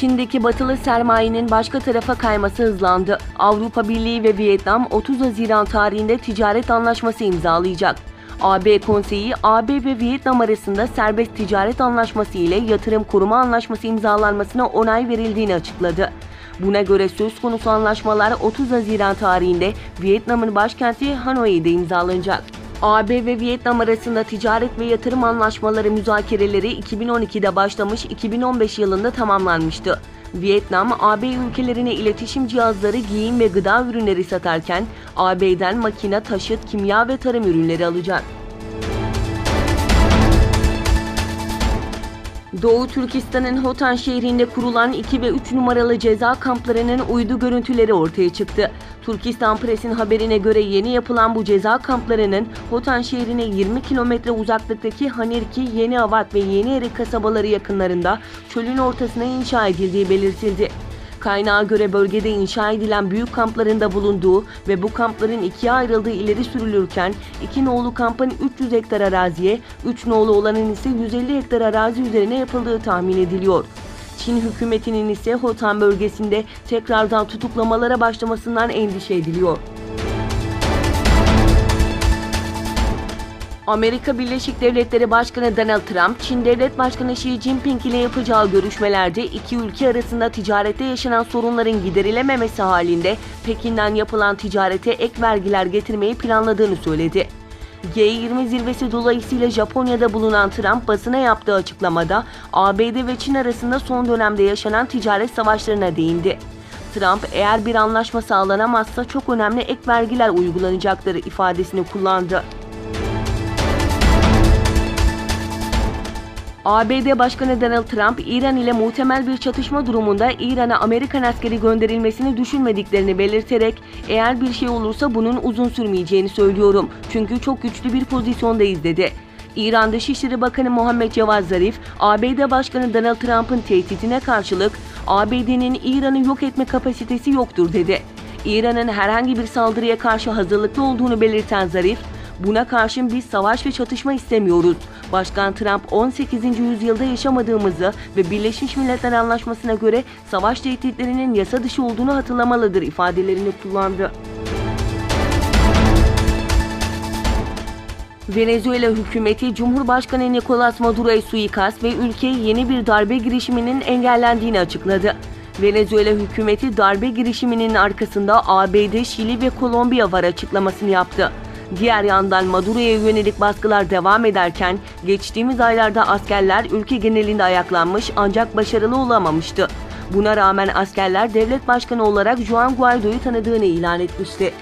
Çin'deki batılı sermayenin başka tarafa kayması hızlandı. Avrupa Birliği ve Vietnam 30 Haziran tarihinde ticaret anlaşması imzalayacak. AB Konseyi, AB ve Vietnam arasında serbest ticaret anlaşması ile yatırım koruma anlaşması imzalanmasına onay verildiğini açıkladı. Buna göre söz konusu anlaşmalar 30 Haziran tarihinde Vietnam'ın başkenti Hanoi'de imzalanacak. AB ve Vietnam arasında ticaret ve yatırım anlaşmaları müzakereleri 2012'de başlamış, 2015 yılında tamamlanmıştı. Vietnam, AB ülkelerine iletişim cihazları, giyim ve gıda ürünleri satarken AB'den makine, taşıt, kimya ve tarım ürünleri alacak. Doğu Türkistan'ın Hotan şehrinde kurulan 2 ve 3 numaralı ceza kamplarının uydu görüntüleri ortaya çıktı. Türkistan Press'in haberine göre yeni yapılan bu ceza kamplarının Hotan şehrine 20 kilometre uzaklıktaki Hanirki, Yeni Avat ve Yeni Erik kasabaları yakınlarında çölün ortasına inşa edildiği belirtildi. Kaynağa göre bölgede inşa edilen büyük kamplarında bulunduğu ve bu kampların ikiye ayrıldığı ileri sürülürken 2 nolu kampın 300 hektar araziye, 3 nolu olanın ise 150 hektar arazi üzerine yapıldığı tahmin ediliyor. Çin hükümetinin ise Hotan bölgesinde tekrardan tutuklamalara başlamasından endişe ediliyor. Amerika Birleşik Devletleri Başkanı Donald Trump, Çin Devlet Başkanı Xi Jinping ile yapacağı görüşmelerde iki ülke arasında ticarette yaşanan sorunların giderilememesi halinde Pekin'den yapılan ticarete ek vergiler getirmeyi planladığını söyledi. G20 zirvesi dolayısıyla Japonya'da bulunan Trump basına yaptığı açıklamada ABD ve Çin arasında son dönemde yaşanan ticaret savaşlarına değindi. Trump, eğer bir anlaşma sağlanamazsa çok önemli ek vergiler uygulanacaktır ifadesini kullandı. ABD Başkanı Donald Trump, İran ile muhtemel bir çatışma durumunda İran'a Amerikan askeri gönderilmesini düşünmediklerini belirterek, eğer bir şey olursa bunun uzun sürmeyeceğini söylüyorum çünkü çok güçlü bir pozisyondayız dedi. İran Dışişleri Bakanı Muhammed Cavad Zarif, ABD Başkanı Donald Trump'ın tehditine karşılık ABD'nin İran'ı yok etme kapasitesi yoktur dedi. İran'ın herhangi bir saldırıya karşı hazırlıklı olduğunu belirten Zarif, buna karşın biz savaş ve çatışma istemiyoruz. Başkan Trump 18. yüzyılda yaşamadığımızı ve Birleşmiş Milletler Anlaşması'na göre savaş tehditlerinin yasa dışı olduğunu hatırlamalıdır ifadelerini kullandı. Venezuela hükümeti Cumhurbaşkanı Nicolas Maduro'ya suikast ve ülkeye yeni bir darbe girişiminin engellendiğini açıkladı. Venezuela hükümeti darbe girişiminin arkasında ABD, Şili ve Kolombiya var açıklamasını yaptı. Diğer yandan Maduro'ya yönelik baskılar devam ederken geçtiğimiz aylarda askerler ülke genelinde ayaklanmış ancak başarılı olamamıştı. Buna rağmen askerler devlet başkanı olarak Juan Guaido'yu tanıdığını ilan etmişti.